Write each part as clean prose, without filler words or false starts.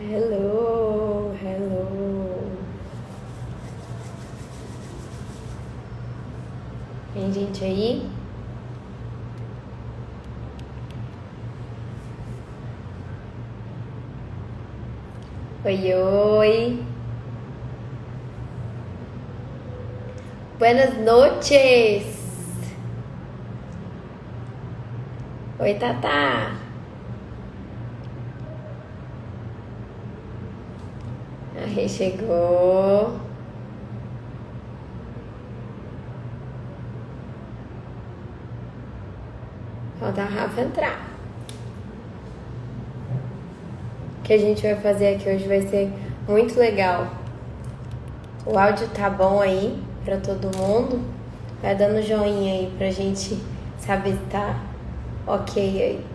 Hello, hello. Tem gente aí? Oi, oi. Buenas noches. Oi, Tata. A Rê chegou. Falta a Rafa entrar. O que a gente vai fazer aqui hoje vai ser muito legal. O áudio tá bom aí pra todo mundo? Vai dando joinha aí pra gente saber se tá ok aí.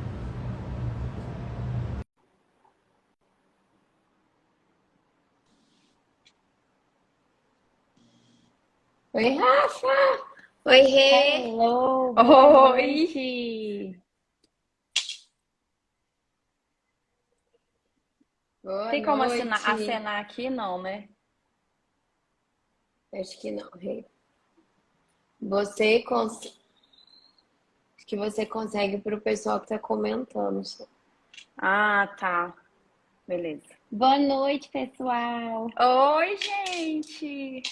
Oi, Rafa! Oi, Rê! Hello, boa Oi! noite. Boa Tem como noite! acenar aqui? Não, né? Acho que não, Rê. Você cons... Acho que você consegue pro pessoal que tá comentando. Ah, tá. Beleza. Boa noite, pessoal. Oi, gente!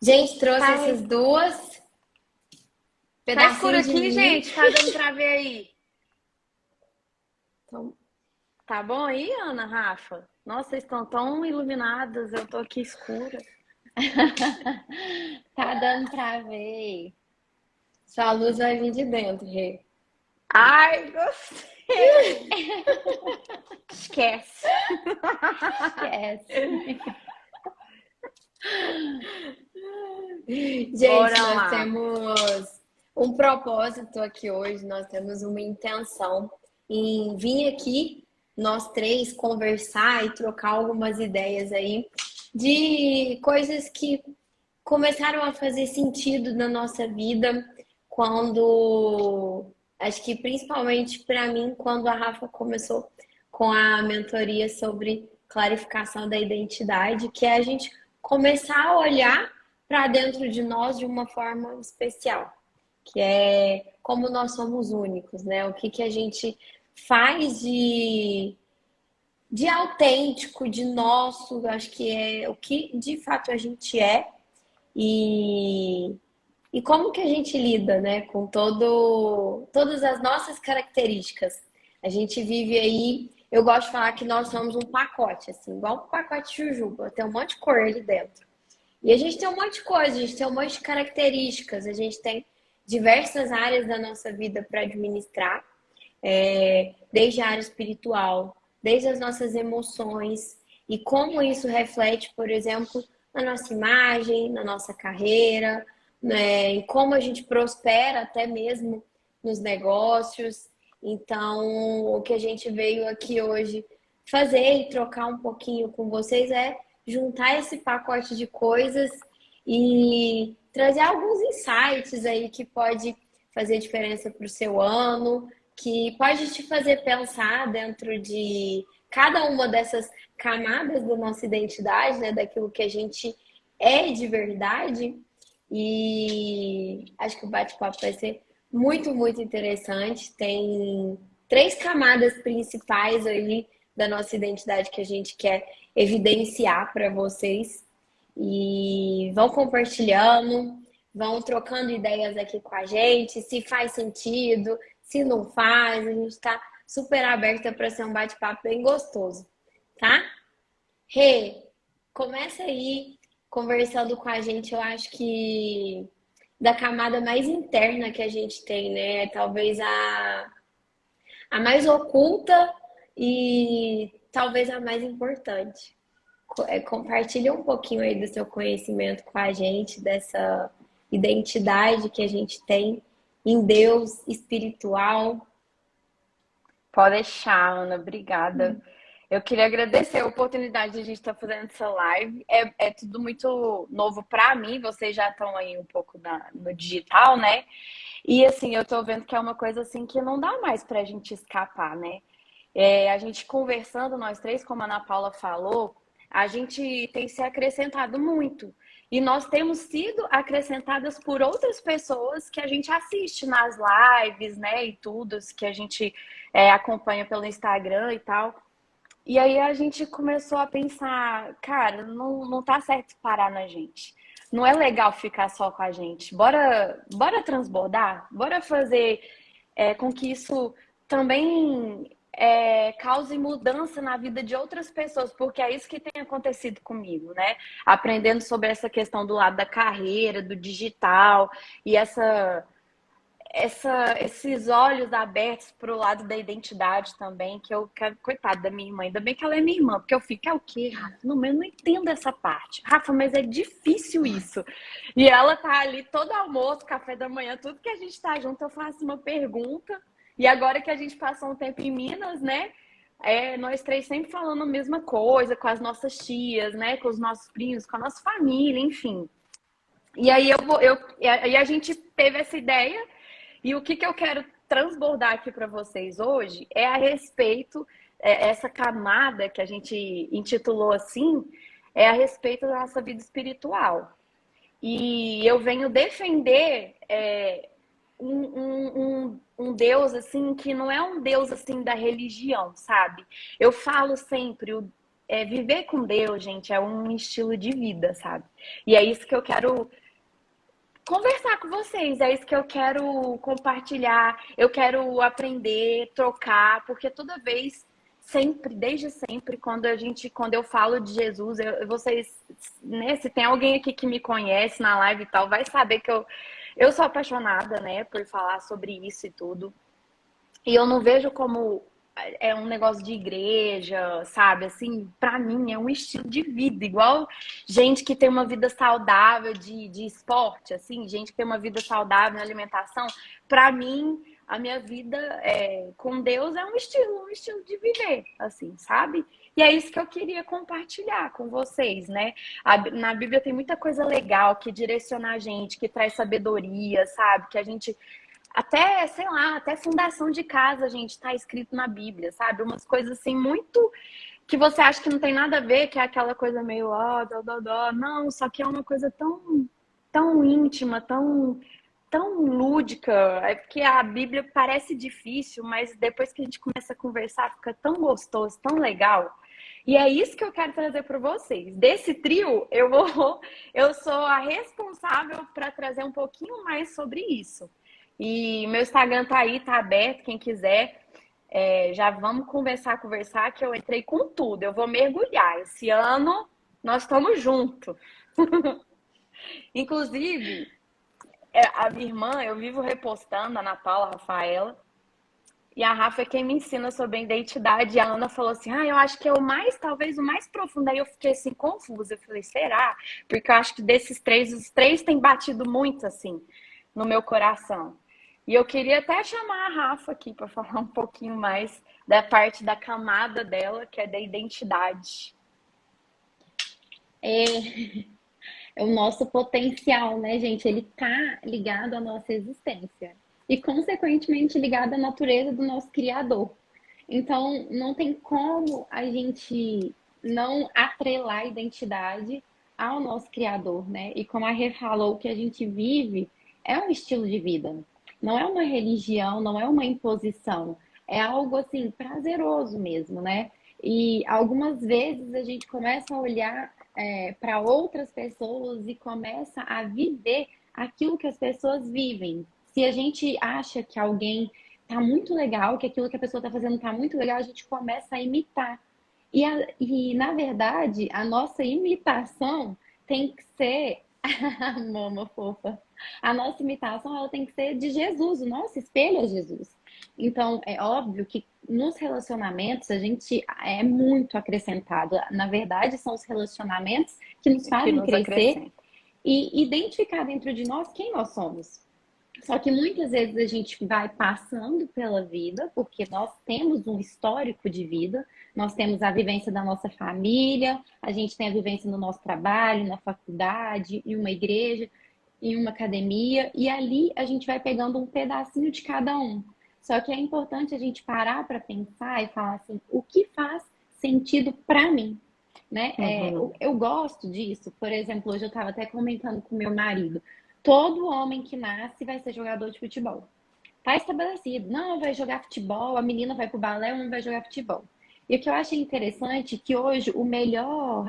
Gente, trouxe Tá, essas duas tá escuro pedacinhos de aqui, mim. gente? Tá dando pra ver aí? Então, Tá bom aí, Ana, Rafa? Nossa, vocês estão tão iluminadas, eu tô aqui escura. Tá dando pra ver. sua luz vai vir de dentro, Rê. Ai, gostei! Esquece. Esquece. Gente, Bora nós lá. temos um propósito aqui hoje, nós temos uma intenção em vir aqui, nós três, conversar e trocar algumas ideias aí de coisas que começaram a fazer sentido na nossa vida quando, acho que principalmente para mim, quando a Rafa começou com a mentoria sobre clarificação da identidade, que é a gente começar a olhar para dentro de nós de uma forma especial, que é como nós somos únicos, né? O que que a gente faz de autêntico, de nosso, acho que é o que de fato a gente é e, e como que a gente lida, né, com todas as nossas características. A gente vive aí, eu gosto de falar que nós somos um pacote, assim, igual um pacote de jujuba, tem um monte de cor ali dentro. E a gente tem um monte de coisa, a gente tem um monte de características, a gente tem diversas áreas da nossa vida para administrar, desde a área espiritual, desde as nossas emoções e como isso reflete, por exemplo, na nossa imagem, na nossa carreira, né, em como a gente prospera até mesmo nos negócios. Então, o que a gente veio aqui hoje fazer e trocar um pouquinho com vocês é juntar esse pacote de coisas e trazer alguns insights aí que pode fazer diferença para o seu ano, que pode te fazer pensar dentro de cada uma dessas camadas da nossa identidade, né, daquilo que a gente é de verdade. E acho que o bate-papo vai ser muito, muito interessante. Tem três camadas principais aí da nossa identidade que a gente quer evidenciar para vocês. E vão compartilhando, vão trocando ideias aqui com a gente, se faz sentido, se não faz, a gente está super aberta para ser um bate-papo bem gostoso, tá? Rê, começa aí conversando com a gente, eu acho que da camada mais interna que a gente tem, né? Talvez a mais oculta e talvez a mais importante. Compartilha um pouquinho aí do seu conhecimento com a gente, dessa identidade que a gente tem em Deus espiritual. Pode deixar, Ana, obrigada. Eu queria agradecer a oportunidade de a gente estar fazendo essa live. É tudo muito novo para mim. Vocês já estão aí um pouco no digital, né? E assim, eu tô vendo que é uma coisa assim que não dá mais pra gente escapar, né? A gente conversando, nós três, como a Ana Paula falou, a gente tem se acrescentado muito. E nós temos sido acrescentadas por outras pessoas que a gente assiste nas lives, né? E tudo, que a gente acompanha pelo Instagram e tal. E aí a gente começou a pensar, cara, não tá certo parar na gente. Não é legal ficar só com a gente. Bora transbordar? Bora fazer com que isso também cause mudança na vida de outras pessoas, porque é isso que tem acontecido comigo, né? Aprendendo sobre essa questão do lado da carreira, do digital e esses olhos abertos para o lado da identidade também, que eu quero, coitada da minha irmã, ainda bem que ela é minha irmã, porque eu fico, é o quê, Rafa? Eu não entendo essa parte. Rafa, mas é difícil isso. E ela tá ali todo almoço, café da manhã, tudo que a gente tá junto, eu faço uma pergunta. E agora que a gente passou um tempo em Minas, né? Nós três sempre falando a mesma coisa com as nossas tias, né? Com os nossos primos, com a nossa família, enfim. E aí e a gente teve essa ideia e o que eu quero transbordar aqui para vocês hoje é a respeito, essa camada que a gente intitulou assim, é a respeito da nossa vida espiritual. E eu venho defender um Deus assim que não é um Deus assim da religião, sabe? Eu falo sempre, viver com Deus, gente, é um estilo de vida, sabe? E é isso que eu quero conversar com vocês, é isso que eu quero compartilhar, eu quero aprender, trocar, porque toda vez, sempre, desde sempre, quando eu falo de Jesus, vocês, né, se tem alguém aqui que me conhece na live e tal, vai saber que eu sou apaixonada, né, por falar sobre isso e tudo. E eu não vejo como um negócio de igreja, sabe? Assim, pra mim é um estilo de vida, igual gente que tem uma vida saudável de esporte, assim, gente que tem uma vida saudável na alimentação. Pra mim, a minha vida com Deus é um estilo de viver, assim, sabe? E é isso que eu queria compartilhar com vocês, né? Na Bíblia tem muita coisa legal que direciona a gente, que traz sabedoria, sabe? Que a gente até, sei lá, até fundação de casa, gente, tá escrito na Bíblia, sabe? Umas coisas assim muito que você acha que não tem nada a ver, que é aquela coisa meio dó. Não, só que é uma coisa tão íntima, tão lúdica. É porque a Bíblia parece difícil, mas depois que a gente começa a conversar, fica tão gostoso, tão legal. E é isso que eu quero trazer para vocês. Desse trio, eu sou a responsável para trazer um pouquinho mais sobre isso. E meu Instagram tá aí, tá aberto, quem quiser. Já vamos conversar, que eu entrei com tudo. Eu vou mergulhar. Esse ano nós estamos juntos. Inclusive, a minha irmã, eu vivo repostando, a Ana Paula, a Rafaela. E a Rafa é quem me ensina sobre a identidade. E a Ana falou assim: eu acho que é talvez o mais profundo. Aí eu fiquei assim, confusa. Eu falei, será? Porque eu acho que desses três, os três têm batido muito assim no meu coração. E eu queria até chamar a Rafa aqui para falar um pouquinho mais da parte da camada dela, que é da identidade. É o nosso potencial, né, gente? Ele tá ligado à nossa existência e, consequentemente, ligado à natureza do nosso Criador. Então, não tem como a gente não atrelar a identidade ao nosso Criador, né? E como a Rê falou, o que a gente vive é um estilo de vida. Não é uma religião, não é uma imposição. É algo, assim, prazeroso mesmo, né? E algumas vezes a gente começa a olhar para outras pessoas e começa a viver aquilo que as pessoas vivem. Se a gente acha que alguém tá muito legal, que aquilo que a pessoa tá fazendo tá muito legal, a gente começa a imitar. Na verdade, a nossa imitação tem que ser, mama fofa, a nossa imitação ela tem que ser de Jesus, o nosso espelho é Jesus. Então, é óbvio que nos relacionamentos a gente é muito acrescentado. Na verdade, são os relacionamentos que nos Que fazem nos crescer acrescenta. e identificar dentro de nós quem nós somos. Só que muitas vezes a gente vai passando pela vida, porque nós temos um histórico de vida, nós temos a vivência da nossa família, a gente tem a vivência no nosso trabalho, na faculdade, em uma igreja, em uma academia, e ali a gente vai pegando um pedacinho de cada um. Só que é importante a gente parar para pensar e falar assim, o que faz sentido para mim, né? Uhum. Eu gosto disso. Por exemplo, hoje eu estava até comentando com meu marido. Todo homem que nasce vai ser jogador de futebol. Tá estabelecido. Não, vai jogar futebol, a menina vai pro balé, o homem vai jogar futebol. E o que eu achei interessante é que hoje o melhor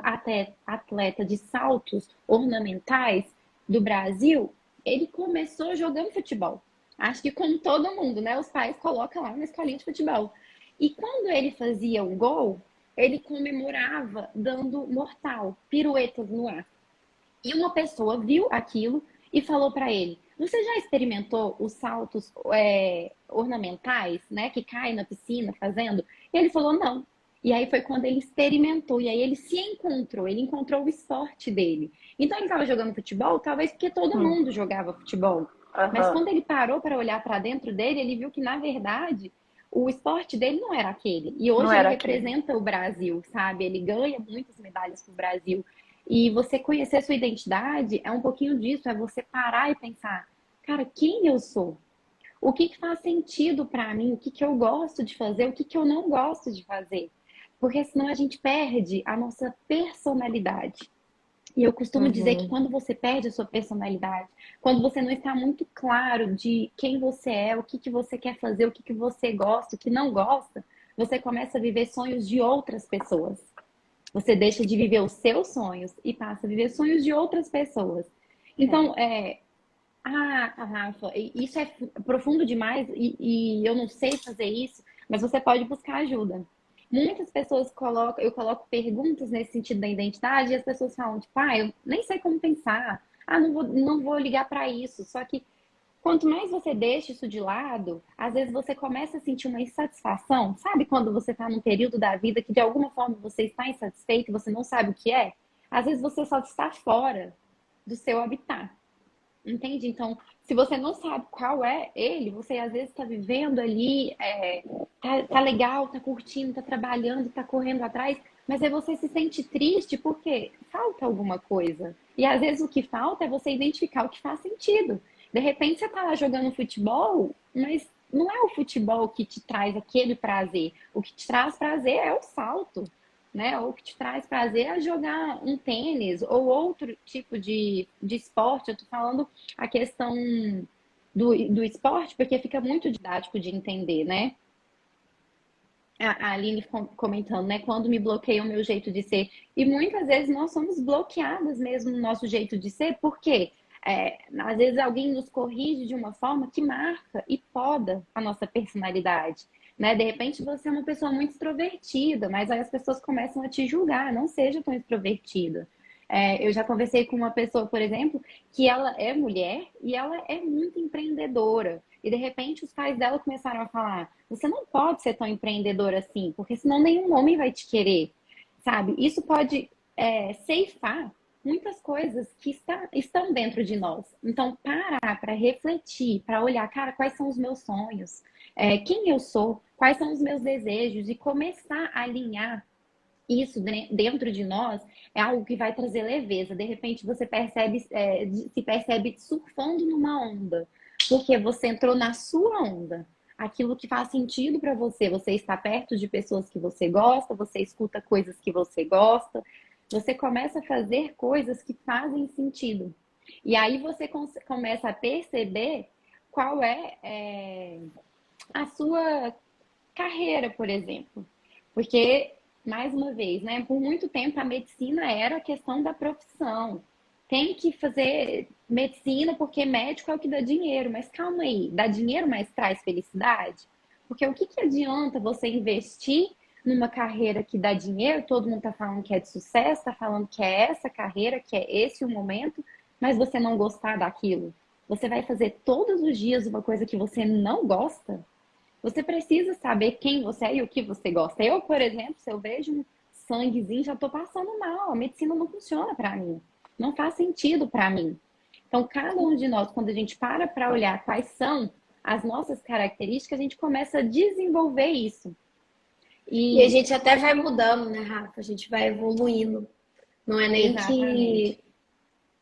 atleta de saltos ornamentais do Brasil, ele começou jogando futebol. Acho que como todo mundo, né? Os pais colocam lá na escolinha de futebol. E quando ele fazia o gol, ele comemorava dando mortal, piruetas no ar. E uma pessoa viu aquilo e falou para ele: Você já experimentou os saltos ornamentais, né? Que caem na piscina fazendo? E ele falou: Não. E aí foi quando ele experimentou, e aí ele se encontrou, ele encontrou o esporte dele. Então ele estava jogando futebol, talvez porque todo Hum. mundo jogava futebol. Mas Aham. quando ele parou para olhar para dentro dele, ele viu que, na verdade, o esporte dele não era aquele. E Não hoje ele era aquele. representa o Brasil, sabe? Ele ganha muitas medalhas para o Brasil. E você conhecer sua identidade é um pouquinho disso, é você parar e pensar, cara, quem eu sou? O que que faz sentido para mim? O que que eu gosto de fazer? O que que eu não gosto de fazer? Porque senão a gente perde a nossa personalidade. E eu costumo dizer que Uhum. quando você perde a sua personalidade, quando você não está muito claro de quem você é, o que que você quer fazer, o que que você gosta, o que não gosta, você começa a viver sonhos de outras pessoas. Você deixa de viver os seus sonhos e passa a viver sonhos de outras pessoas. É. Então, Rafa, isso é profundo demais e eu não sei fazer isso, mas você pode buscar ajuda. Muitas pessoas colocam, eu coloco perguntas nesse sentido da identidade e as pessoas falam, tipo, eu nem sei como pensar. Não vou ligar para isso. Só que quanto mais você deixa isso de lado, às vezes você começa a sentir uma insatisfação. Sabe quando você está num período da vida que de alguma forma você está insatisfeito e você não sabe o que é? Às vezes você só está fora do seu habitat. Entende? Então, se você não sabe qual é ele, você às vezes está vivendo ali, tá legal, tá curtindo, tá trabalhando, tá correndo atrás, mas aí você se sente triste porque falta alguma coisa. E às vezes o que falta é você identificar o que faz sentido. De repente você tá lá jogando futebol, mas não é o futebol que te traz aquele prazer. O que te traz prazer é o salto, né? Ou que te traz prazer é jogar um tênis ou outro tipo de esporte. Eu tô falando a questão do esporte, porque fica muito didático de entender, né? A Aline comentando, né? Quando me bloqueia o meu jeito de ser. E muitas vezes nós somos bloqueadas mesmo no nosso jeito de ser, porque às vezes alguém nos corrige de uma forma que marca e poda a nossa personalidade. Né? De repente você é uma pessoa muito extrovertida, mas aí as pessoas começam a te julgar, não seja tão extrovertida. Eu já conversei com uma pessoa, por exemplo, que ela é mulher e ela é muito empreendedora. E de repente os pais dela começaram a falar: você não pode ser tão empreendedora assim, porque senão nenhum homem vai te querer, sabe? Isso pode ceifar muitas coisas que estão dentro de nós. Então, parar para refletir, para olhar, cara, quais são os meus sonhos, quem eu sou, quais são os meus desejos e começar a alinhar isso dentro de nós é algo que vai trazer leveza. De repente você se percebe surfando numa onda, porque você entrou na sua onda. Aquilo que faz sentido para você. Você está perto de pessoas que você gosta, você escuta coisas que você gosta, você começa a fazer coisas que fazem sentido. E aí você começa a perceber qual é a sua carreira, por exemplo. Porque, mais uma vez, né, por muito tempo a medicina era a questão da profissão. Tem que fazer medicina porque médico é o que dá dinheiro. Mas calma aí, dá dinheiro, mas traz felicidade? Porque o que, que adianta você investir numa carreira que dá dinheiro? Todo mundo está falando que é de sucesso, está falando que é essa carreira, que é esse o momento, mas você não gostar daquilo. Você vai fazer todos os dias uma coisa que você não gosta? Você precisa saber quem você é e o que você gosta. Eu, por exemplo, se eu vejo um sanguezinho, já tô passando mal. A medicina não funciona para mim. Não faz sentido para mim. Então, cada um de nós, quando a gente para olhar quais são as nossas características, a gente começa a desenvolver isso. E a E gente até vai mudando, né, Rafa? A gente vai evoluindo. Não é nem exatamente. que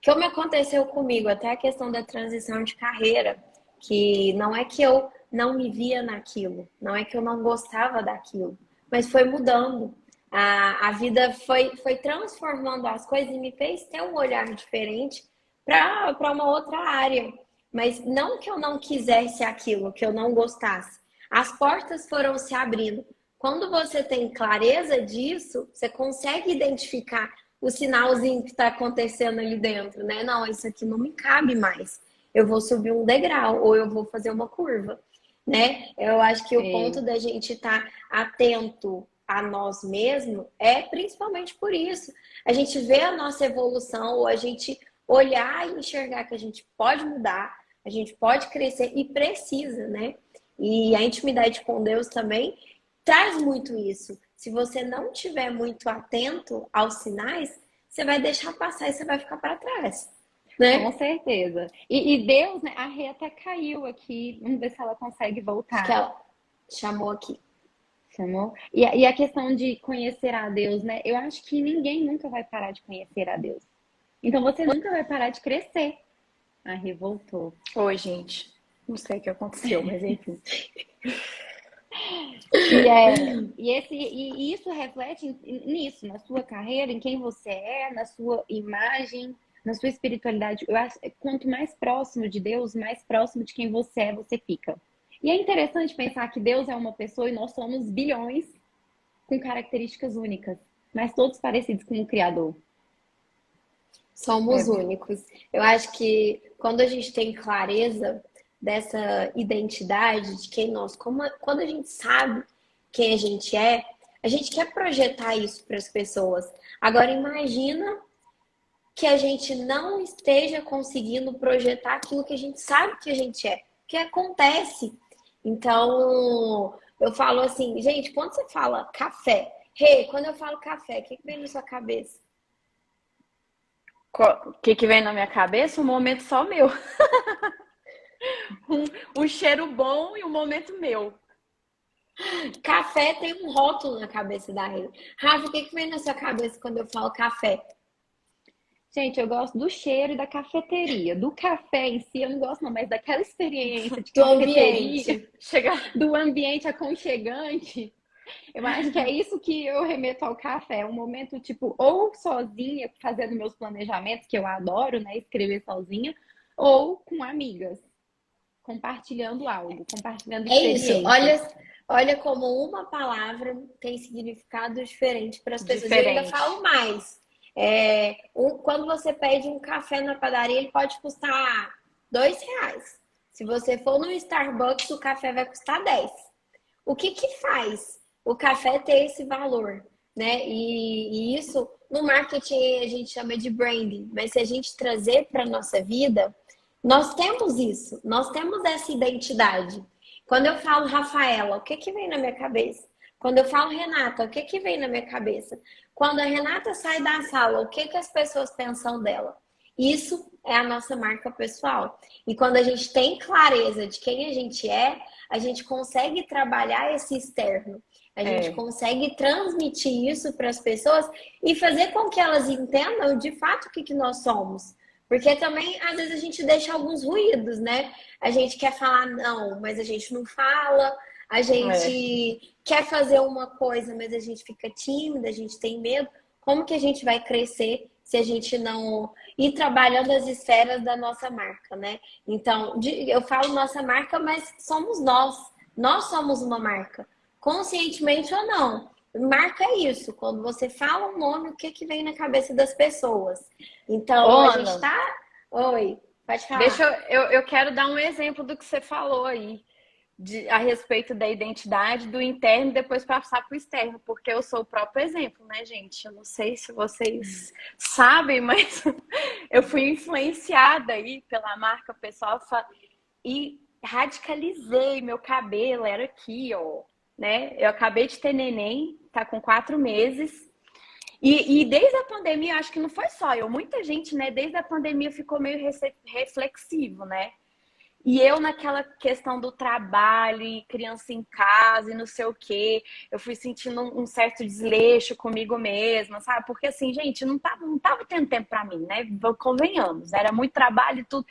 como aconteceu comigo, até a questão da transição de carreira, que não é que eu não me via naquilo, não é que eu não gostava daquilo, mas foi mudando. A vida foi transformando as coisas e me fez ter um olhar diferente para uma outra área. Mas não que eu não quisesse aquilo, que eu não gostasse. As portas foram se abrindo. Quando você tem clareza disso, você consegue identificar o sinalzinho que está acontecendo ali dentro, né? Não, isso aqui não me cabe mais. Eu vou subir um degrau ou eu vou fazer uma curva, né? Eu acho que o ponto Sim. da gente estar atento a nós mesmos é principalmente por isso. A gente vê a nossa evolução, ou a gente olhar e enxergar que a gente pode mudar, a gente pode crescer e precisa, né? E a intimidade com Deus também traz muito isso. Se você não tiver muito atento aos sinais, você vai deixar passar e você vai ficar para trás, Com né? certeza. E Deus, né? A Rê até caiu aqui. Vamos ver se ela consegue Acho que voltar. ela chamou aqui. Chamou? E a questão de conhecer a Deus, né? Eu acho que ninguém nunca vai parar de conhecer a Deus. Então você nunca vai parar de crescer. A Rê voltou. Oi, gente. Não sei o que aconteceu, mas enfim. E isso reflete nisso, na sua carreira, em quem você é, na sua imagem, na sua espiritualidade. Eu acho, quanto mais próximo de Deus, mais próximo de quem você fica. E é interessante pensar que Deus é uma pessoa e nós somos bilhões com características únicas, mas todos parecidos com o Criador. Somos É, únicos. Eu acho que quando a gente tem clareza dessa identidade de quem nós, quando a gente sabe quem a gente quer projetar isso para as pessoas. Agora imagina que a gente não esteja conseguindo projetar aquilo que a gente sabe que a gente é, que acontece. Então, eu falo assim, gente, quando você fala café, quando eu falo café, o que vem na sua cabeça? O que vem na minha cabeça? Um momento só meu. Um cheiro bom e um momento meu. Café tem um rótulo na cabeça da Rê. Rafa, o que vem na sua cabeça quando eu falo café? gente, eu gosto do cheiro e da cafeteria. Do café em si, eu não gosto, não, mas daquela experiência de Do cafeteria, ambiente. Chega. do ambiente aconchegante. Eu acho que é isso que eu remeto ao café. É um momento, tipo, ou sozinha, fazendo meus planejamentos, que eu adoro, né? Escrever sozinha, ou com amigas, compartilhando algo, compartilhando É isso. experiências Olha como uma palavra tem significado diferente para as pessoas. E eu ainda Diferente. falo mais. Quando você pede um café na padaria, ele pode custar R$ 2. Se você for no Starbucks, o café vai custar 10. O que que faz o café ter esse valor, né? E isso no marketing a gente chama de branding, mas se a gente trazer para nossa vida, nós temos isso, nós temos essa identidade. Quando eu falo Rafaela, o que que vem na minha cabeça? Quando eu falo Renata, o que que vem na minha cabeça? Quando a Renata sai da sala, o que que as pessoas pensam dela? Isso é a nossa marca pessoal. E quando a gente tem clareza de quem a gente é, a gente consegue trabalhar esse externo. A gente É. consegue transmitir isso para as pessoas e fazer com que elas entendam de fato o que, que nós somos. Porque também, às vezes, a gente deixa alguns ruídos, né? A gente quer falar não, mas a gente não fala. A É. gente quer fazer uma coisa, mas a gente fica tímida, a gente tem medo. Como que a gente vai crescer se a gente não ir trabalhando as esferas da nossa marca, né? Então, eu falo nossa marca, mas somos nós. Nós somos uma marca, conscientemente ou não. Marca é isso, quando você fala um nome, o que que vem na cabeça das pessoas. Ô, Então, a gente Ana, tá. Oi, pode deixa falar. eu quero dar um exemplo do que você falou aí. A respeito da identidade do interno e depois passar para o externo, porque eu sou o próprio exemplo, né, gente? Eu não sei se vocês sabem, mas eu fui influenciada aí pela marca pessoal e radicalizei meu cabelo, era aqui, ó, né? Eu acabei de ter neném, tá com 4 meses, E desde a pandemia, acho que não foi só eu, muita gente, né, desde a pandemia ficou meio reflexivo, né? E eu naquela questão do trabalho, e criança em casa e não sei o quê, eu fui sentindo um certo desleixo comigo mesma, sabe? Porque assim, gente, não tava tendo tempo pra mim, né? Convenhamos, era muito trabalho e tudo.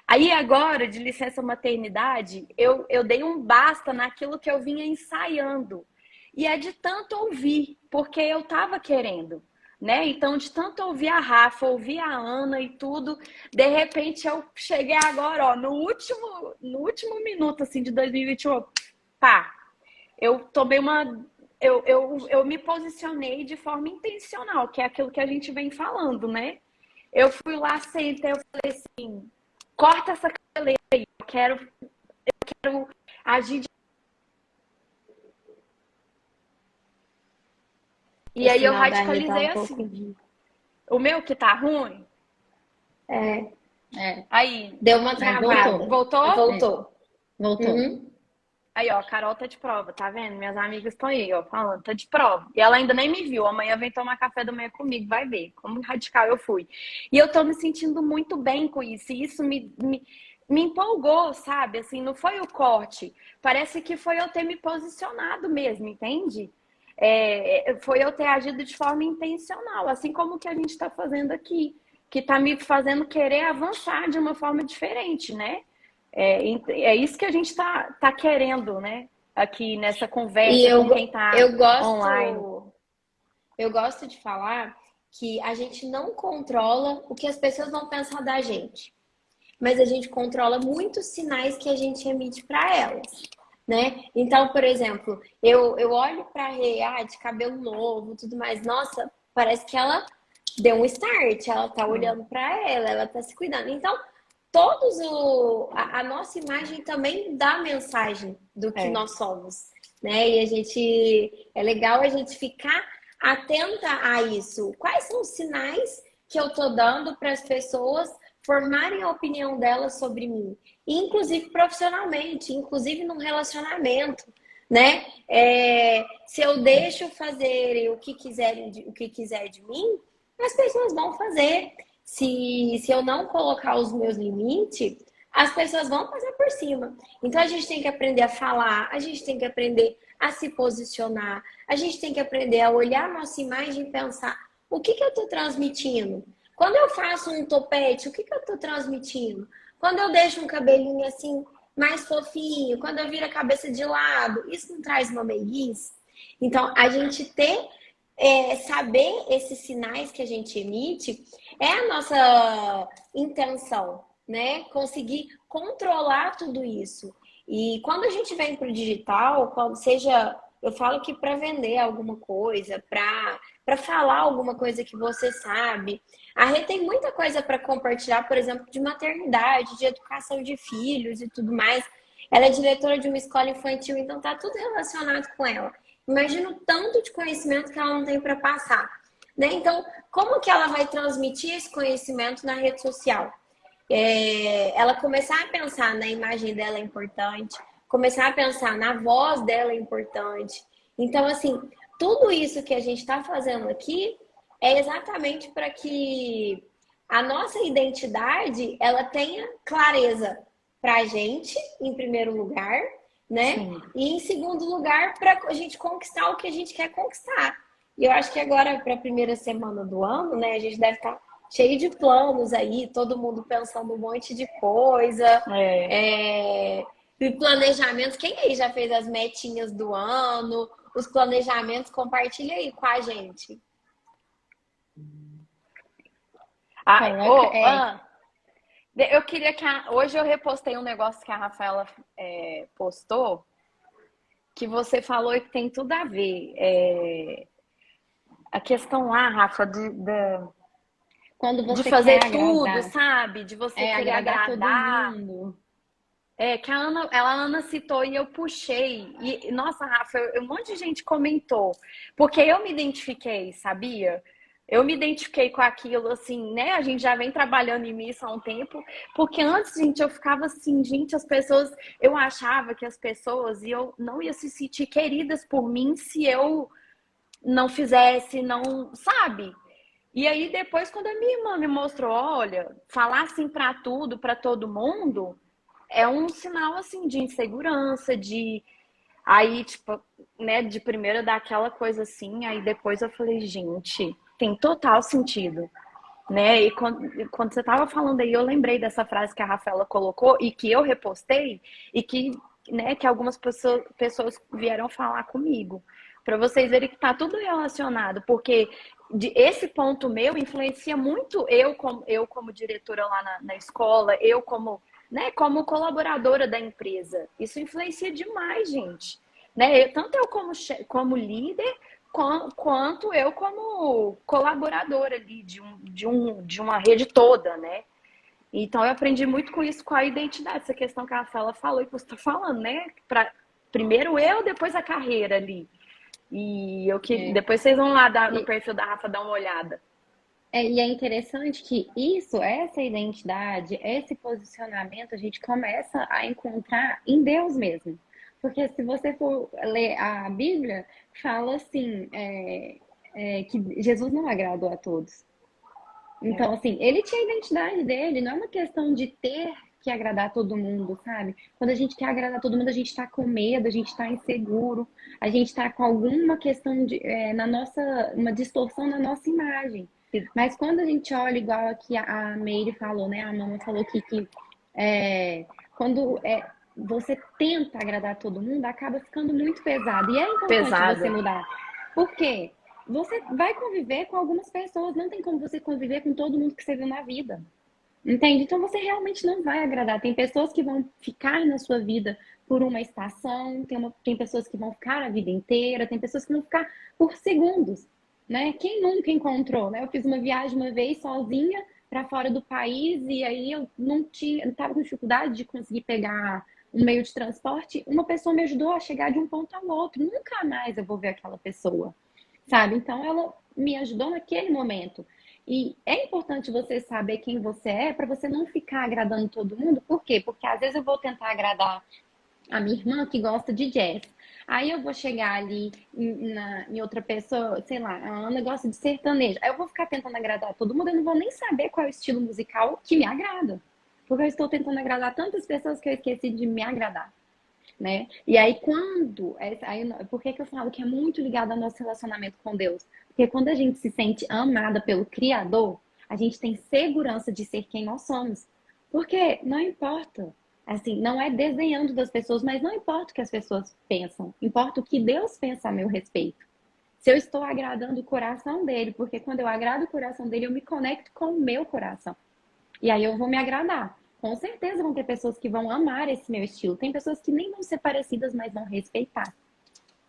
Aí agora, de licença maternidade, eu dei um basta naquilo que eu vinha ensaiando. E é de tanto ouvir, porque eu tava querendo, né? Então, de tanto ouvir a Rafa, ouvir a Ana e tudo, de repente eu cheguei agora, ó, no último minuto, assim, de 2021, pá, eu tomei uma... Eu me posicionei de forma intencional, que é aquilo que a gente vem falando, né? Eu fui lá, sentei, eu falei assim, corta essa cabeleira aí, eu quero agir. E O aí eu sinal da Rê tá radicalizei um pouco assim, ruim. o meu que tá ruim, É, É, aí, deu uma mas travada. voltou. voltou? É, Voltou. voltou. Uhum. Aí, ó, a Carol tá de prova, tá vendo? Minhas amigas estão aí, ó, falando, tá de prova. E ela ainda nem me viu. Amanhã vem tomar café da manhã comigo, vai ver como radical eu fui. E eu tô me sentindo muito bem com isso. E isso me empolgou, sabe? Assim, não foi o corte. Parece que foi eu ter me posicionado mesmo, entende? Foi eu ter agido de forma intencional, assim como o que a gente tá fazendo aqui, que tá me fazendo querer avançar de uma forma diferente, né? É isso que a gente tá querendo, né? Aqui nessa E conversa com quem tá eu online. gosto de falar que a gente não controla o que as pessoas vão pensar da gente, mas a gente controla muitos sinais que a gente emite para elas, né? Então, por exemplo, eu olho para a Rê, de cabelo novo, tudo mais, nossa, parece que ela deu um start, ela tá olhando para ela tá se cuidando. Então, a nossa imagem também dá mensagem do que É. nós somos, né? E é legal a gente ficar atenta a isso. Quais são os sinais que eu tô dando para as pessoas formarem a opinião delas sobre mim, inclusive profissionalmente, inclusive num relacionamento, né? Se eu deixo fazerem o que quiser de mim, as pessoas vão fazer. Se eu não colocar os meus limites, as pessoas vão passar por cima. Então a gente tem que aprender a falar, a gente tem que aprender a se posicionar, a gente tem que aprender a olhar a nossa imagem e pensar o que eu estou transmitindo. Quando eu faço um topete, o que eu estou transmitindo? Quando eu deixo um cabelinho assim mais fofinho, quando eu viro a cabeça de lado, isso não traz uma meiguice? Então, a gente saber esses sinais que a gente emite é a nossa intenção, né? Conseguir controlar tudo isso. E quando a gente vem para o digital, quando seja, eu falo que para vender alguma coisa, para falar alguma coisa que você sabe, a Rê tem muita coisa para compartilhar, por exemplo, de maternidade, de educação de filhos e tudo mais. Ela é diretora de uma escola infantil, então tá tudo relacionado com ela. Imagina o tanto de conhecimento que ela não tem para passar, né? Então, como que ela vai transmitir esse conhecimento na rede social? Ela começar a pensar na imagem dela é importante, começar a pensar na voz dela é importante. Então, assim, tudo isso que a gente está fazendo aqui é exatamente para que a nossa identidade ela tenha clareza para a gente, em primeiro lugar, né? Sim. E em segundo lugar, para a gente conquistar o que a gente quer conquistar. E eu acho que agora, para a primeira semana do ano, né, a gente deve estar cheio de planos aí, todo mundo pensando um monte de coisa. É. E planejamentos. Quem aí já fez as metinhas do ano? Os planejamentos, compartilha aí com a gente. Coloca, Eu queria que hoje eu repostei um negócio que a Rafaela postou, que você falou e que tem tudo a ver. A questão lá, Rafa, quando de você fazer quer tudo, agradar, sabe? De você querer agradar todo agradar. mundo. Que a Ana citou e eu puxei. E, nossa, Rafa, um monte de gente comentou. Porque eu me identifiquei, sabia? Eu me identifiquei com aquilo, assim, né? A gente já vem trabalhando em mim há um tempo. Porque antes, gente, eu ficava assim, gente, as pessoas... Eu achava que as pessoas não iam se sentir queridas por mim se eu não fizesse, não, sabe? E aí depois, quando a minha irmã me mostrou, olha, falar assim pra tudo, pra todo mundo, é um sinal assim de insegurança, de aí, tipo, né, de primeira dar aquela coisa assim, aí depois eu falei, gente, tem total sentido, né? E quando você tava falando aí, eu lembrei dessa frase que a Rafaela colocou e que eu repostei e que, né, que algumas pessoas vieram falar comigo. Para vocês verem que tá tudo relacionado, porque esse ponto meu influencia muito eu como diretora lá na escola, eu como, né, como colaboradora da empresa. Isso influencia demais, gente. Né? Tanto eu como líder, quanto eu como colaboradora ali de uma rede toda, né? Então eu aprendi muito com isso, com a identidade, essa questão que a Rafaela falou e que você está falando, né? Primeiro eu, depois a carreira ali. E eu que É. depois vocês vão lá no E, perfil da Rafa dar uma olhada. e é interessante que isso, essa identidade, esse posicionamento, a gente começa a encontrar em Deus mesmo. Porque se você for ler a Bíblia, fala assim, que Jesus não agradou a todos. Então, É. assim, ele tinha a identidade dele, não é uma questão de ter que agradar todo mundo, sabe? Quando a gente quer agradar todo mundo, a gente tá com medo, a gente tá inseguro, a gente tá com alguma questão na nossa, uma distorção na nossa imagem. Mas quando a gente olha, igual aqui a Meire falou, né? A Mama falou aqui que é, quando você tenta agradar todo mundo, acaba ficando muito pesado. E é importante você Pesado. mudar. Por quê? Você vai conviver com algumas pessoas, não tem como você conviver com todo mundo que você viu na vida. Entende? Então você realmente não vai agradar. Tem pessoas que vão ficar na sua vida por uma estação, tem pessoas que vão ficar a vida inteira, tem pessoas que vão ficar por segundos, né? Quem nunca encontrou, né? Eu fiz uma viagem uma vez sozinha para fora do país e aí eu não tinha, estava com dificuldade de conseguir pegar um meio de transporte. Uma pessoa me ajudou a chegar de um ponto ao outro. Nunca mais eu vou ver aquela pessoa, sabe? Então ela me ajudou naquele momento. E é importante você saber quem você é para você não ficar agradando todo mundo. Por quê? Porque às vezes eu vou tentar agradar a minha irmã que gosta de jazz. Aí eu vou chegar ali em outra pessoa, sei lá, a Ana gosta de sertanejo. Aí eu vou ficar tentando agradar todo mundo, eu não vou nem saber qual é o estilo musical que me agrada. Porque eu estou tentando agradar tantas pessoas que eu esqueci de me agradar, né? E aí por que que eu falo que é muito ligado ao nosso relacionamento com Deus? Porque quando a gente se sente amada pelo Criador, a gente tem segurança de ser quem nós somos. Porque não importa, assim, não é desenhando das pessoas, mas não importa o que as pessoas pensam, importa o que Deus pensa a meu respeito. Se eu estou agradando o coração dele, porque quando eu agrado o coração dele, eu me conecto com o meu coração. E aí eu vou me agradar. Com certeza vão ter pessoas que vão amar esse meu estilo. Tem pessoas que nem vão ser parecidas, mas vão respeitar.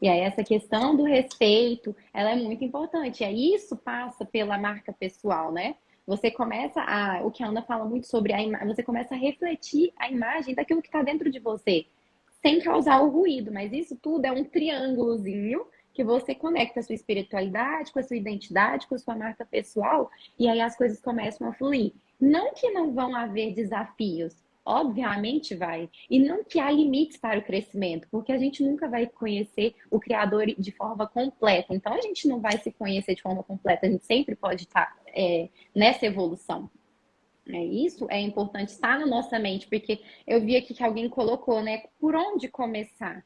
E aí essa questão do respeito, ela é muito importante. E aí isso passa pela marca pessoal, né? Você começa o que a Ana fala muito sobre você começa a refletir a imagem daquilo que está dentro de você, sem causar o ruído. Mas isso tudo é um triângulozinho que você conecta a sua espiritualidade com a sua identidade, com a sua marca pessoal, e aí as coisas começam a fluir. Não que não vão haver desafios, obviamente vai. E não que há limites para o crescimento, porque a gente nunca vai conhecer o Criador de forma completa. Então a gente não vai se conhecer de forma completa, a gente sempre pode estar nessa evolução. Isso é importante estar na nossa mente, porque eu vi aqui que alguém colocou, né? Por onde começar?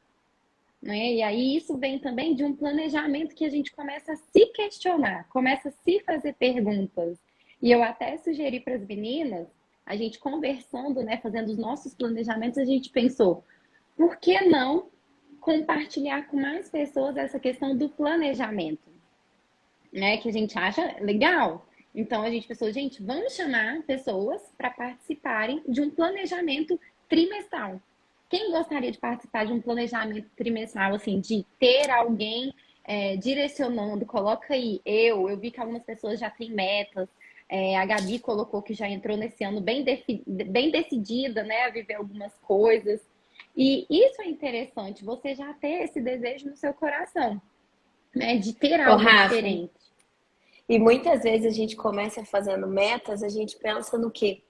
Né? E aí isso vem também de um planejamento que a gente começa a se questionar, começa a se fazer perguntas. E eu até sugeri para as meninas, a gente conversando, né, fazendo os nossos planejamentos, a gente pensou, por que não compartilhar com mais pessoas essa questão do planejamento, né, que a gente acha legal. Então a gente pensou, gente, vamos chamar pessoas para participarem de um planejamento trimestral. Quem gostaria de participar de um planejamento trimestral, assim, de ter alguém direcionando? Coloca aí, eu vi que algumas pessoas já têm metas. A Gabi colocou que já entrou nesse ano bem decidida, né, a viver algumas coisas. E isso é interessante, você já ter esse desejo no seu coração, né, de ter Ô, algo Rafa, diferente. e muitas vezes a gente começa fazendo metas, a gente pensa no quê?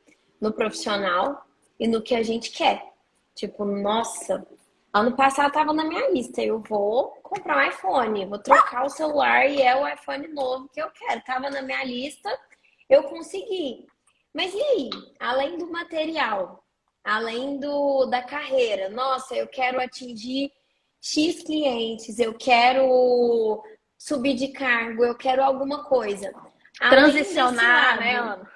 No profissional e no que a gente quer. Tipo, nossa, Ano passado estava na minha lista. Eu vou comprar um iPhone, vou trocar o celular e é o iPhone novo que eu quero. Tava na minha lista, eu consegui. Mas e aí? Além do material, além da carreira, nossa, eu quero atingir X clientes, eu quero subir de cargo, eu quero alguma coisa. Além desse Transicionar, né, lado, Ana?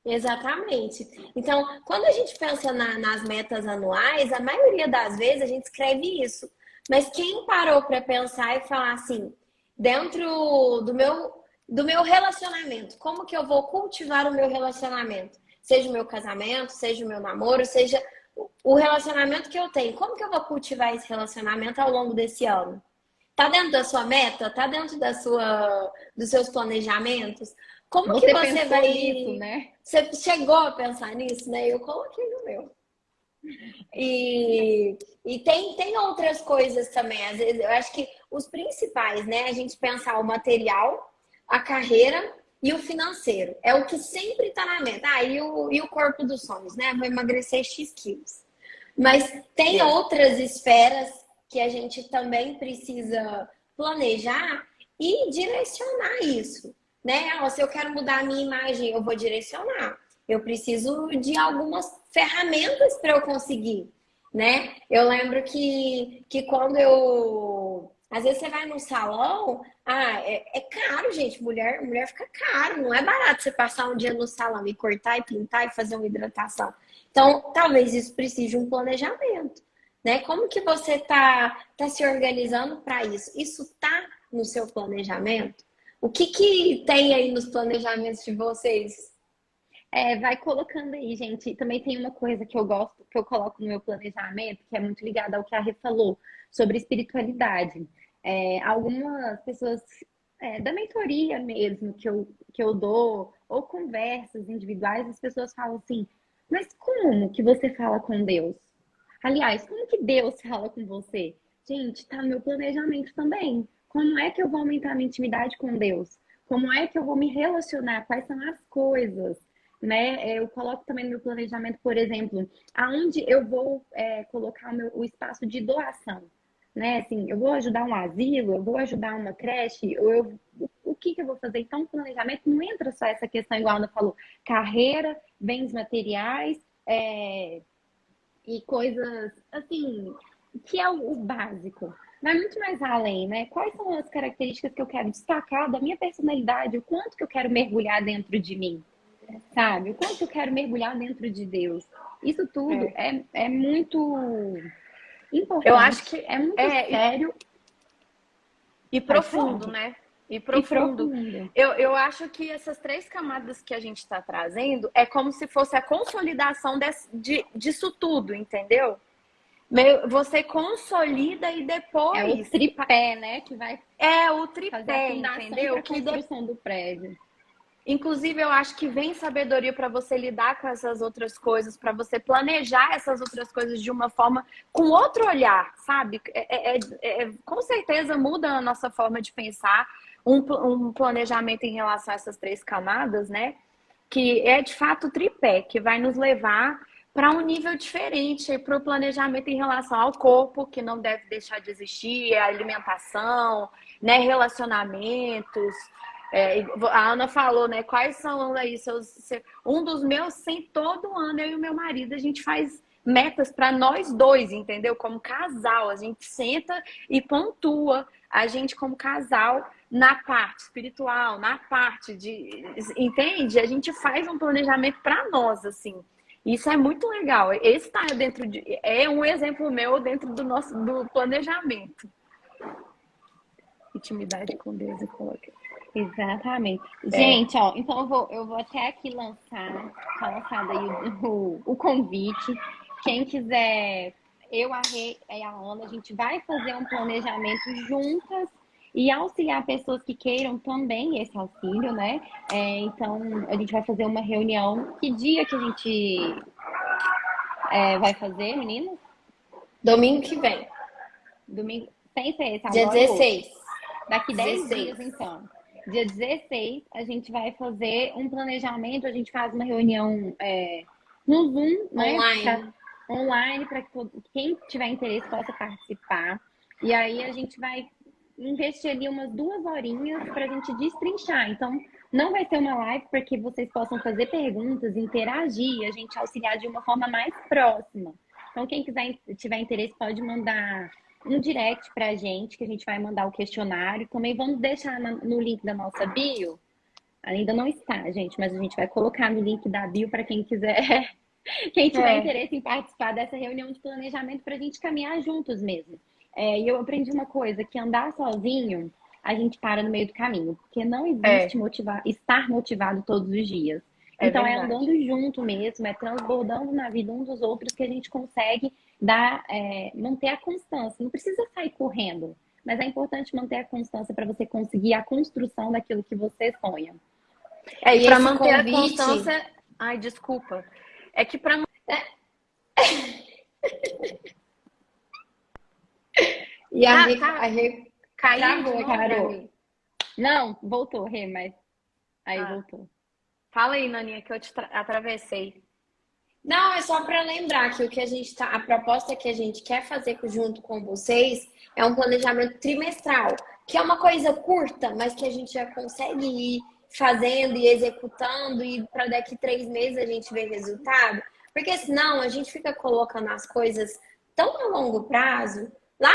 exatamente. Então, quando a gente pensa nas metas anuais, a maioria das vezes a gente escreve isso. Mas quem parou para pensar e falar assim, dentro do meu relacionamento, como que eu vou cultivar o meu relacionamento? Seja o meu casamento, seja o meu namoro, seja o relacionamento que eu tenho. Como que eu vou cultivar esse relacionamento ao longo desse ano? Tá dentro da sua meta? Tá dentro dos seus planejamentos? Como que Você você pensou nisso, vai. né? Você chegou a pensar nisso, né? Eu coloquei no meu. E tem outras coisas também. Às vezes, eu acho que os principais, né? A gente pensar o material, a carreira e o financeiro. É o que sempre tá na meta. Ah, e o corpo dos sonhos, né? Vou emagrecer X quilos. Mas tem É. outras esferas que a gente também precisa planejar e direcionar isso, né? Ó, se eu quero mudar a minha imagem, eu vou direcionar. Eu preciso de algumas ferramentas para eu conseguir, né? Eu lembro que quando eu. Às vezes você vai num salão, é caro, gente. Mulher fica caro, não é barato você passar um dia no salão e cortar e pintar e fazer uma hidratação. Então, talvez isso precise de um planejamento, né? Como que você tá se organizando para isso? Isso tá no seu planejamento? O que tem aí nos planejamentos de vocês? É, vai colocando aí, gente. Também tem uma coisa que eu gosto, que eu coloco no meu planejamento, que é muito ligada ao que a Rê falou, sobre espiritualidade. Algumas pessoas da mentoria mesmo, que eu dou, ou conversas individuais, as pessoas falam assim, mas como que você fala com Deus? Aliás, como que Deus fala com você? Gente, tá no meu planejamento também. Como é que eu vou aumentar a minha intimidade com Deus? Como é que eu vou me relacionar? Quais são as coisas? Né? Eu coloco também no meu planejamento, por exemplo, aonde eu vou colocar o espaço de doação, né? Assim, eu vou ajudar um asilo, eu vou ajudar uma creche, o que que eu vou fazer? Então, o planejamento não entra só essa questão, igual a Ana falou, carreira, bens materiais, e coisas assim, que é o básico. Vai muito mais além, né? Quais são as características que eu quero destacar da minha personalidade, o quanto que eu quero mergulhar dentro de mim, sabe? O quanto eu quero mergulhar dentro de Deus. Isso tudo É. é muito Eu acho importante, que é muito sério. e Pode falar, profundo, gente. né? E E profundo. profundo. Eu acho que essas três camadas que a gente está trazendo é como se fosse a consolidação disso tudo, entendeu? Você consolida e É o depois tripé, né, que vai é o fazer a tripé, fundação para entendeu? a construção do prédio. Inclusive, eu acho que vem sabedoria para você lidar com essas outras coisas, para você planejar essas outras coisas de uma forma com outro olhar, sabe? Com certeza muda a nossa forma de pensar, um planejamento em relação a essas três camadas, né? Que é de fato o tripé, que vai nos levar para um nível diferente, para o planejamento em relação ao corpo, que não deve deixar de existir, a alimentação, né? Relacionamentos. A Ana falou, né? Quais são aí um dos meus, sem todo ano, eu e o meu marido, a gente faz metas para nós dois, entendeu? Como casal, a gente senta e pontua a gente como casal na parte espiritual, na parte de, entende? A gente faz um planejamento para nós, assim. Isso é muito legal. Esse tá dentro é um exemplo meu dentro do planejamento. Intimidade com Deus e coloca. Exatamente. É. Gente, ó, então eu vou até aqui tá lançado aí o convite. Quem quiser, eu, a Rê e a Ana, a gente vai fazer um planejamento juntas e auxiliar pessoas que queiram também esse auxílio, né? Então, a gente vai fazer uma reunião. Que dia que a gente vai fazer, meninas? Domingo que vem, Domingo, sem ser esse, dia agora o outro. 16. Daqui 10 16. dias, então. Dia 16, a gente vai fazer um planejamento, a gente faz uma reunião no Zoom, né? Online. online para que quem tiver interesse possa participar. E aí a gente vai investir ali umas 2 horinhas para a gente destrinchar. Então, não vai ser uma live para que vocês possam fazer perguntas, interagir, a gente auxiliar de uma forma mais próxima. Então, quem quiser tiver interesse pode mandar um direct para a gente, que a gente vai mandar o questionário. Também vamos deixar no link da nossa bio. Ainda não está, gente, mas a gente vai colocar no link da bio para quem quiser, quem tiver É, interesse em participar dessa reunião de planejamento para a gente caminhar juntos mesmo. E eu aprendi uma coisa, que andar sozinho, a gente para no meio do caminho, porque não existe é, estar motivado todos os dias. é Então é andando verdade. junto mesmo, é transbordando na vida um dos outros que a gente consegue manter a constância. Não precisa sair correndo, mas é importante manter a constância para você conseguir a construção daquilo que você sonha. É, e E para esse manter a convite, constância, ai, desculpa. É que para e tá a Rê caiu de travou aqui novo? pra Parou. mim. Não, voltou, Rê, mas aí Ah, voltou. fala aí, Naninha, que eu te atravessei. Não, é só para lembrar que o que a gente tá, a proposta que a gente quer fazer junto com vocês é um planejamento trimestral, que é uma coisa curta, mas que a gente já consegue ir fazendo e executando e para daqui 3 meses a gente ver resultado. Porque senão a gente fica colocando as coisas tão a longo prazo, lá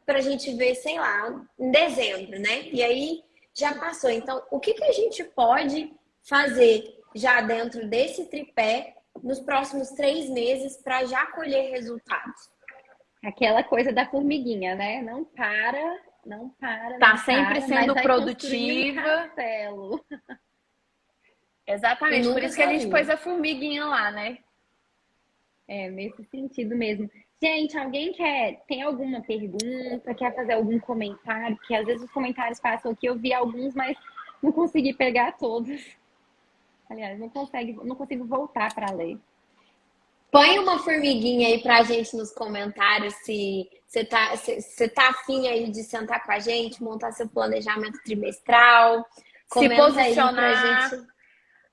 para a gente ver, sei lá, em dezembro, né? E aí já passou. Então, o que a gente pode fazer já dentro desse tripé nos próximos 3 meses para já colher resultados? Aquela coisa da formiguinha, né? Não para, não para, Tá não sempre para, mas sendo vai construindo o produtiva. castelo. E Exatamente, por nunca isso que a gente pôs sozinho. a formiguinha lá, né? É, nesse sentido mesmo. Gente, alguém tem alguma pergunta, quer fazer algum comentário? Porque às vezes os comentários passam aqui, eu vi alguns, mas não consegui pegar todos. Aliás, não consigo voltar para ler. Põe uma formiguinha aí pra gente nos comentários se você tá afim aí de sentar com a gente, montar seu planejamento trimestral. Se Comenta aí pra gente. posicionar,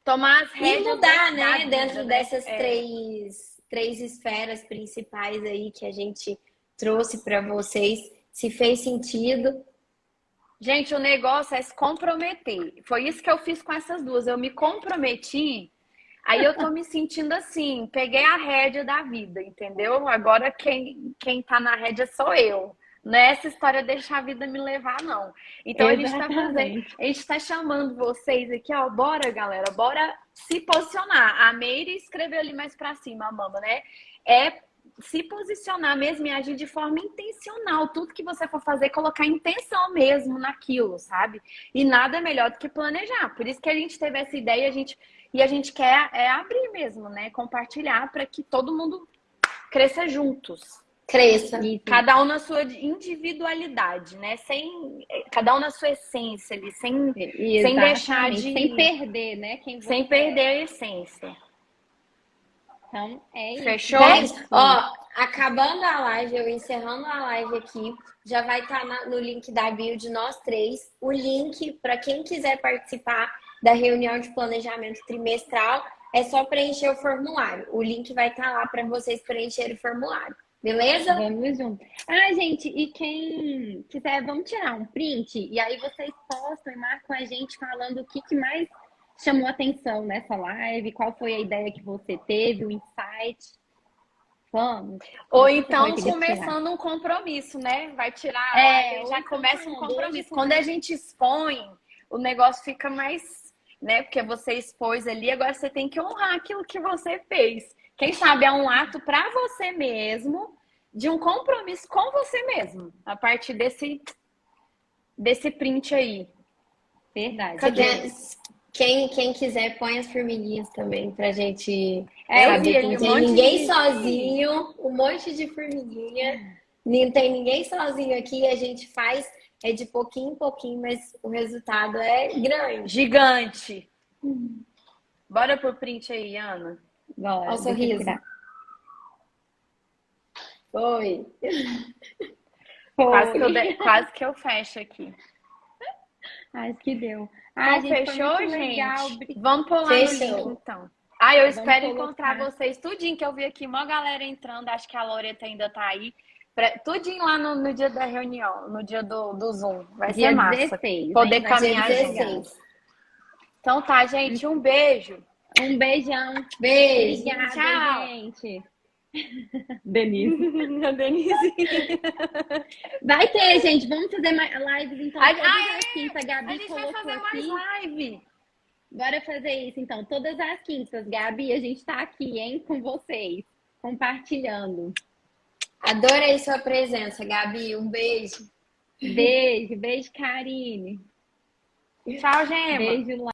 tomar as E rédeas mudar, da né, vida, dentro né? dessas É. três esferas principais aí que a gente trouxe para vocês. Se fez sentido. Gente, o negócio é se comprometer. Foi isso que eu fiz com essas duas. Eu me comprometi, aí eu tô me sentindo assim, peguei a rédea da vida, entendeu? Agora quem tá na rédea sou eu. Não é essa história de deixar a vida me levar, não. Então Exatamente. a gente tá chamando vocês aqui, ó. Bora, galera, bora se posicionar. A Meire escreveu ali mais pra cima, a mama, né? É se posicionar mesmo e agir de forma intencional. Tudo que você for fazer, colocar intenção mesmo naquilo, sabe? E nada melhor do que planejar. Por isso que a gente teve essa ideia, e a gente quer abrir mesmo, né? Compartilhar para que todo mundo cresça juntos. Cresça. Isso. Cada um na sua individualidade, né? Cada um na sua essência ali, sem deixar Exatamente. Sem de. perder, né, quem Sem você perder é. a essência. Então, é isso, Fechou? Gente, gente. ó, acabando a live, eu encerrando a live aqui, já vai estar no link da bio de nós três, o link para quem quiser participar da reunião de planejamento trimestral, é só preencher o formulário. O link vai estar lá para vocês preencherem o formulário. Beleza? Vamos junto. Ah, gente, e quem quiser, vamos tirar um print e aí vocês postam e marcam a gente falando o que mais chamou atenção nessa live, qual foi a ideia que você teve, o insight. Vamos. Ou Não sei se você então conseguir tirar. começando um compromisso, né? Vai tirar a live e Ou já então começa um falando, hoje compromisso. Quando a começa. gente expõe, o negócio fica mais, né? Porque você expôs ali, agora você tem que honrar aquilo que você fez. Quem sabe é um ato para você mesmo, de um compromisso com você mesmo, a partir desse print aí. Verdade. Cadê? Quem quiser, põe as formiguinhas também pra gente Eu vi saber que ali não um tem monte ninguém de. sozinho, um monte de formiguinha. Não tem ninguém sozinho aqui, a gente faz de pouquinho em pouquinho, mas o resultado é grande. Gigante. Bora pro print aí, Ana. Olha Bora, o deixa eu sorriso. tirar. Foi. Foi. Quase que eu fecho aqui. Acho que deu. Ah, Então, gente, foi fechou, muito legal. gente? Vamos pular no link, Fechou. então. Ah, eu Vamos espero encontrar colocar vocês tudinho, que eu vi aqui uma galera entrando, acho que a Loreta ainda tá aí. Tudinho lá no dia da reunião, no dia do Zoom. Vai ser dia massa 16, poder hein? Vai ser Dia caminhar muito junto. legal. 16. Então tá, gente, um beijo. Um beijão. Beijo. Obrigada, Tchau. gente. Denise. A Denise. Vai ter, gente. Vamos fazer mais lives, então, A, todas ah, as quintas. A a Gabi gente vai colocou fazer mais aqui. live. Bora fazer isso, então. Todas as quintas, Gabi, a gente tá aqui, hein, com vocês. Compartilhando. Adorei sua presença, Gabi. Um beijo. Beijo, beijo, Karine. Tchau, Gema. Beijo lá.